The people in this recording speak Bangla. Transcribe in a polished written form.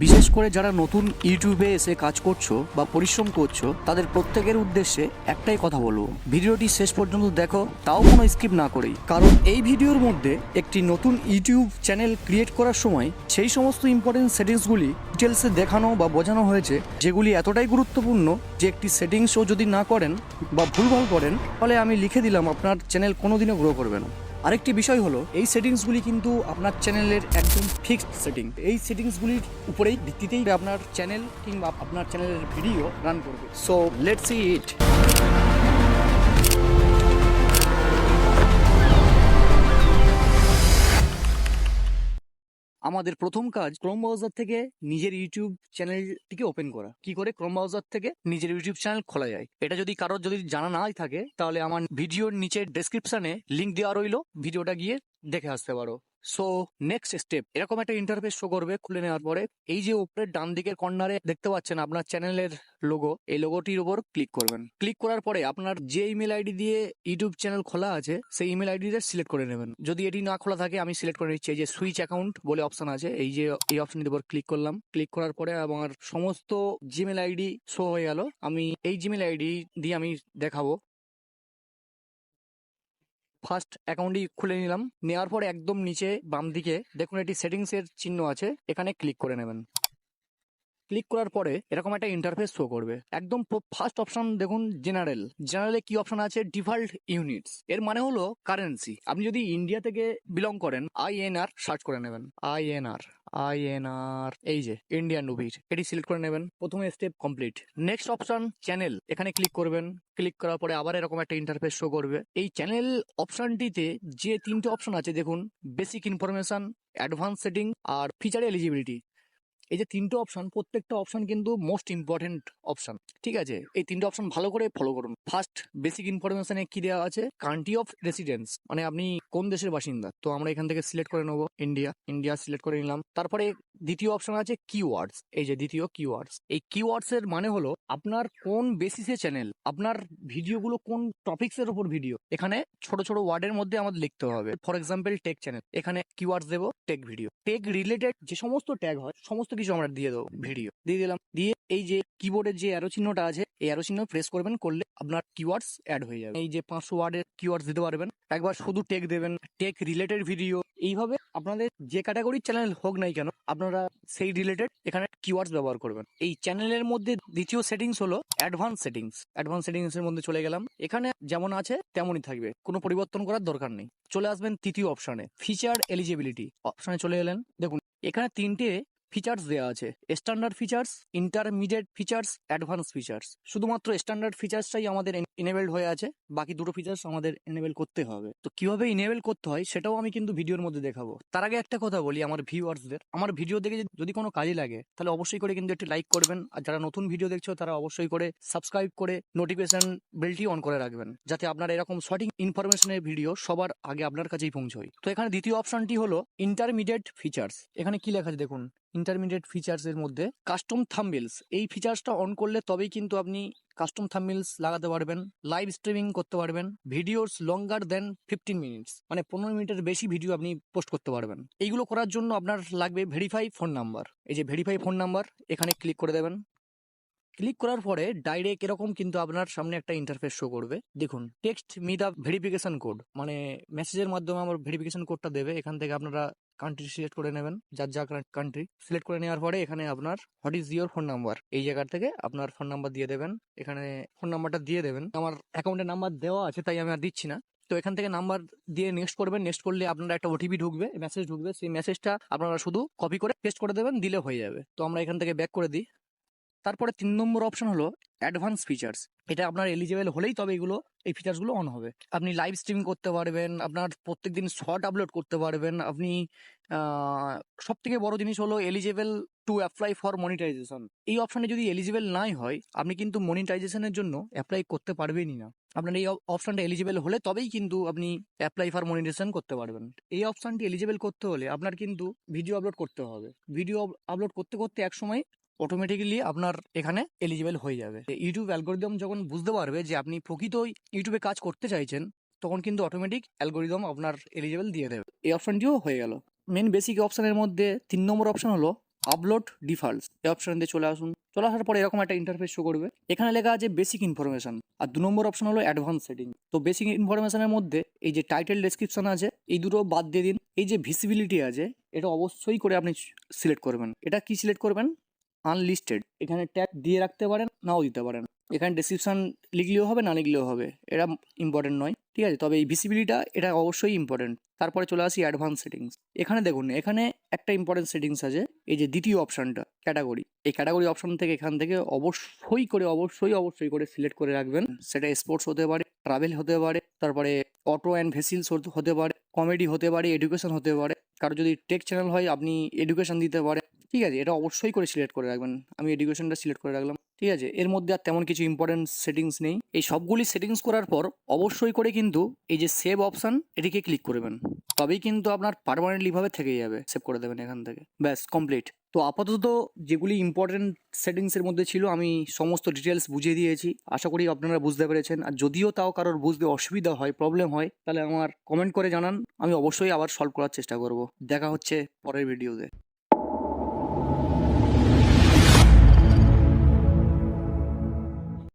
বিশেষ করে যারা নতুন ইউটিউবে এসে কাজ করছো বা পরিশ্রম করছো তাদের প্রত্যেকের উদ্দেশ্যে একটাই কথা বলবো, ভিডিওটি শেষ পর্যন্ত দেখো, তাও কোনো স্কিপ না করেই। কারণ এই ভিডিওর মধ্যে একটি নতুন ইউটিউব চ্যানেল ক্রিয়েট করার সময় সেই সমস্ত ইম্পর্টেন্ট সেটিংসগুলি ডিটেলসে দেখানো বা বোঝানো হয়েছে, যেগুলি এতটাই গুরুত্বপূর্ণ যে একটি সেটিংসও যদি না করেন বা ভুলভাল করেন তাহলে আমি লিখে দিলাম আপনার চ্যানেল কোনোদিনও গ্রো করবে না। আরেকটি বিষয় হলো, এই সেটিংসগুলি কিন্তু আপনার চ্যানেলের একদম ফিক্সড সেটিং। এই সেটিংসগুলির উপরেই ভিত্তিতেই আপনার চ্যানেল কিংবা আপনার চ্যানেলের ভিডিও রান করবে। সো লেটস সি ইট। আমাদের প্রথম কাজ ক্রোম ব্রাউজার থেকে নিজের ইউটিউব চ্যানেলটিকে ওপেন করা। কি করে ক্রোম ব্রাউজার থেকে নিজের ইউটিউব চ্যানেল খোলা যায়, এটা যদি কারোর যদি জানা নাই থাকে তাহলে আমার ভিডিওর নিচে ডেসক্রিপশনে লিংক দেওয়া রইলো, ভিডিওটা গিয়ে দেখে আসতে পারো। সো নেক্সট স্টেপ, এরকম একটা ইন্টারফেস শো করবে। খুলে নেওয়ার পরে এই যে উপরের ডান দিকের কর্নারে দেখতে পাচ্ছেন আপনার চ্যানেলের লোগো, এই লোগোটির উপর ক্লিক করবেন। ক্লিক করার পরে আপনার যে ইমেল আইডি দিয়ে ইউটিউব চ্যানেল খোলা আছে সেই ইমেল আইডিটা সিলেক্ট করে নেবেন। যদি এটি না খোলা থাকে আমি সিলেক্ট করে নিচ্ছি। এই যে সুইচ অ্যাকাউন্ট বলে অপশন আছে, এই যে এই অপশনের উপর ক্লিক করলাম। ক্লিক করার পরে আমার সমস্ত জিমেল আইডি শো হয়ে গেল। আমি এই জিমেল আইডি দিয়ে আমি দেখাবো। ফার্স্ট অ্যাকাউন্টটি খুলে নিলাম। নেওয়ার পরে একদম নিচে বাম দিকে দেখুন একটি সেটিংস এর চিহ্ন আছে, এখানে ক্লিক করে নেবেন। ক্লিক করার পরে এরকম একটা ইন্টারফেস শো করবে। একদম ফার্স্ট অপশন দেখুন জেনারেলে কি অপশন আছে, ডিফল্ট ইউনিটস। এর মানে হলো কারেন্সি। আপনি যদি ইন্ডিয়া থেকে বিলং করেন INR সার্চ করে নেবেন। আইএনআর এই যে ইন্ডিয়ান রুপিস, এটি সিলেক্ট করে নেবেন। প্রথমে step complete. Next option channel, এখানে ক্লিক করবেন। ক্লিক করার পরে আবার এরকম একটা ইন্টারফেস শো করবে। এই চ্যানেল অপশনটিতে যে তিনটে অপশন আছে দেখুন, বেসিক ইনফরমেশন, অ্যাডভান্স সেটিং আর ফিচার এলিজিবিলিটি। এই যে তিনটে অপশন, প্রত্যেকটা অপশন কিন্তু মোস্ট ইম্পর্টেন্ট অপশন। ঠিক আছে, এই তিনটে অপশন ভালো করে ফলো করুন। ফার্স্ট বেসিক ইনফরমেশনে কি দেওয়া আছে, কান্ট্রি অফ রেসিডেন্স, মানে আপনি কোন দেশের বাসিন্দা। তো আমরা এখান থেকে সিলেক্ট করে নেবো ইন্ডিয়া সিলেক্ট করে নিলাম। তারপরে দ্বিতীয় অপশন আছে কিওয়ার্ডস, এই যে দ্বিতীয় কিওয়ার্ডস। এই কিওয়ার্ডস এর মানে হলো আপনার কোন বেসিসে চ্যানেল, আপনার ভিডিওগুলো কোন টপিকস এর উপর ভিডিও। এখানে ছোট ছোট ওয়ার্ডের মধ্যে আমাদের লিখতে হবে। ফর এক্সাম্পল টেক চ্যানেল, এখানে কিওয়ার্ডস দেবো টেক ভিডিও। টেক রিলেটেড যে সমস্ত ট্যাগ হয় সমস্ত কিছু আমরা দিয়ে দেবো, ভিডিও দিয়ে দিলাম। দিয়ে এই যে কিবোর্ডের যে অ্যারো চিহ্নটা আছে, এই অ্যারো চিহ্ন প্রেস করবেন, করলে আপনার কিওয়ার্ডস অ্যাড হয়ে যাবে। এই যে 500 ওয়ার্ডের কিওয়ার্ডস দিতে পারবেন। একবার শুধু টেক দেবেন, টেক রিলেটেড ভিডিও। এইভাবে আপনাদের যে ক্যাটাগরির চ্যানেল হোক নাই কেন, আপনারা সেই রিলেটেড এখানে কিওয়ার্ডস ব্যবহার করবেন। এই চ্যানেলের মধ্যে দ্বিতীয় সেটিংস হলো অ্যাডভান্স সেটিংস। অ্যাডভান্স সেটিংস এর মধ্যে চলে গেলাম। এখানে যেমন আছে তেমনই থাকবে, কোনো পরিবর্তন করার দরকার নেই। চলে আসবেন তৃতীয় অপশনে, ফিচার এলিজিবিলিটি অপশনে চলে এলেন। দেখুন এখানে তিনটে ফিচার্স দেওয়া আছে, standard features, intermediate features, advance features. শুধুমাত্র স্ট্যান্ডার্ড ফিচার্সটাই আমাদের ইনেবলড হয়ে আছে, বাকি দুটো ফিচার্স আমাদের এনেবল করতে হবে। তো কিভাবে ইনেবল করতে হয় সেটাও আমি কিন্তু ভিডিওর মধ্যে দেখাবো। তার আগে একটা কথা বলি আমার ভিউয়ার্সদের, আমার ভিডিও দেখে যদি কোনো কাজে লাগে তাহলে অবশ্যই করে কিন্তু একটি লাইক করবেন। আর যারা নতুন ভিডিও দেখছো তারা অবশ্যই করে সাবস্ক্রাইব করে নোটিফিকেশন বেলটি অন করে রাখবেন, যাতে আপনার এরকম সঠিক ইনফরমেশনের ভিডিও সবার আগে আপনার কাছেই পৌঁছয়। তো এখানে দ্বিতীয় অপশনটি হলো ইন্টারমিডিয়েট ফিচার্স। এখানে কি লেখা আছে দেখুন, ইন্টারমিডিয়েট ফিচার্স এর মধ্যে কাস্টম থাম্বনেলস, এই ফিচার্সটা অন করলে তবেই কিন্তু আপনি কাস্টম থাম্বনেলস লাগাতে পারবেন, লাইভ স্ট্রিমিং করতে পারবেন, ভিডিওস লঙ্গার দেন 15 মিনিটস, মানে 15 মিনিটের বেশি ভিডিও আপনি পোস্ট করতে পারবেন। এইগুলো করার জন্য আপনার লাগবে ভেরিফাই ফোন নাম্বার। এই যে ভেরিফাই ফোন নাম্বার, এখানে ক্লিক করে দেবেন। ক্লিক করার পরে ডাইরেক্ট এরকম কিন্তু আপনার সামনে একটা ইন্টারফেস শো করবে। দেখুন text me the verification code, মানে মেসেজের মাধ্যমে আমার ভেরিফিকেশন কোডটা দেবে। এখান থেকে আপনারা কান্ট্রি সিলেক্ট করে নেবেন, যার কান্ট্রি সিলেক্ট করে নেওয়ার পরে এখানে আপনার what is your phone number, এই জায়গা থেকে আপনার ফোন নাম্বার দিয়ে দেবেন। এখানে ফোন নাম্বারটা দিয়ে দেবেন। আমার অ্যাকাউন্টের নাম্বার দেওয়া আছে তাই আমি আর দিচ্ছি না। তো এখান থেকে নাম্বার দিয়ে নেক্সট করবেন। নেক্সট করলে আপনারা একটা ওটিপি ঢুকবে, মেসেজ ঢুকবে। সেই মেসেজটা আপনারা শুধু কপি করে পেস্ট করে দেবেন, দিলে হয়ে যাবে। তো আমরা এখান থেকে ব্যাক করে দিই। তারপরে 3 নম্বর অপশন হলো অ্যাডভান্স ফিচার্স। এটা আপনার এলিজিবল হলেই তবে এই ফিচার্সগুলো অন হবে। আপনি লাইভ স্ট্রিম করতে পারবেন, আপনার প্রত্যেকদিন শর্ট আপলোড করতে পারবেন আপনি। সব থেকে বড় জিনিস হলো eligible to apply for monetization. এই অপশনে যদি এলিজিবল নাই হয় আপনি কিন্তু মনিটাইজেশনের জন্য অ্যাপ্লাই করতে পারবেনই না। আপনার এই অপশনটা এলিজিবল হলে তবেই কিন্তু আপনি অ্যাপ্লাই ফর মনিটাইজেশন করতে পারবেন। এই অপশনটি এলিজিবল করতে হলে আপনার কিন্তু ভিডিও আপলোড করতে হবে। ভিডিও আপলোড করতে করতে এক সময় অটোমেটিক্যালি আপনার এখানে এলিজিবল হয়ে যাবে। ইউটিউব অ্যালগোরিদম যখন বুঝতে পারবে যে আপনি প্রকৃত ইউটিউবে কাজ করতে চাইছেন, তখন কিন্তু অটোমেটিক অ্যালগোরিদম আপনার এলিজিবল দিয়ে দেবে। এই অপশনটিও হয়ে গেল। মেন বেসিক অপশনের মধ্যে 3 নম্বর অপশন হলো আপলোড ডিফল্টস এই অপশন দিয়ে চলে আসুন। চলে আসার পরে এরকম একটা ইন্টারফেস শো করবে। এখানে লেখা আছে বেসিক ইনফরমেশন, আর 2 নম্বর অপশন হলো অ্যাডভান্স সেটিং। তো বেসিক ইনফরমেশনের মধ্যে এই যে টাইটেল ডেসক্রিপশন আছে এই দুটো বাদ দিয়ে দিন। এই যে ভিজিবিলিটি আছে এটা অবশ্যই করে আপনি সিলেক্ট করবেন। এটা কি সিলেক্ট করবেন? আনলিস্টেড। এখানে ট্যাগ দিয়ে রাখতে পারেন, নাও দিতে পারেন। এখানে ডেসক্রিপশন লিখলেও হবে, না লিখলেও হবে, এটা ইম্পর্টেন্ট নয়, ঠিক আছে। তবে এই ভিজিবিলিটিটা এটা অবশ্যই ইম্পর্টেন্ট। তারপরে চলে আসি অ্যাডভান্স সেটিংস। এখানে দেখুন এখানে একটা ইম্পর্টেন্ট সেটিংস আছে, এই যে দ্বিতীয় অপশনটা ক্যাটাগরি। এই ক্যাটাগরি অপশন থেকে এখান থেকে অবশ্যই করে সিলেক্ট করে রাখবেন। সেটা স্পোর্টস হতে পারে, ট্রাভেল হতে পারে, তারপরে অটো অ্যান্ড ভেসিলস হতে পারে, কমেডি হতে পারে, এডুকেশন হতে পারে। কারো যদি টেক চ্যানেল হয় আপনি এডুকেশন দিতে পারে, ঠিক আছে। এটা অবশ্যই করে সিলেক্ট করে রাখবেন। আমি এডুকেশনটা সিলেক্ট করে রাখলাম, ঠিক আছে। এর মধ্যে আর তেমন কিছু ইম্পর্টেন্ট সেটিংস নেই। এই সবগুলি সেটিংস করার পর অবশ্যই করে কিন্তু এই যে সেভ অপশন এটিকে ক্লিক করবেন, তবেই কিন্তু আপনার পার্মানেন্টলি ভাবে থেকে যাবে। সেভ করে দেবেন এখান থেকে, ব্যাস কমপ্লিট। তো আপাতত যেগুলি ইম্পর্টেন্ট সেটিংসের মধ্যে ছিল আমি সমস্ত ডিটেলস বুঝিয়ে দিয়েছি। আশা করি আপনারা বুঝতে পেরেছেন। আর যদিও তাও কারোর বুঝতে অসুবিধা হয়, প্রবলেম হয়, তাহলে আমার কমেন্ট করে জানান, আমি অবশ্যই আবার সলভ করার চেষ্টা করব। দেখা হচ্ছে পরের ভিডিওতে।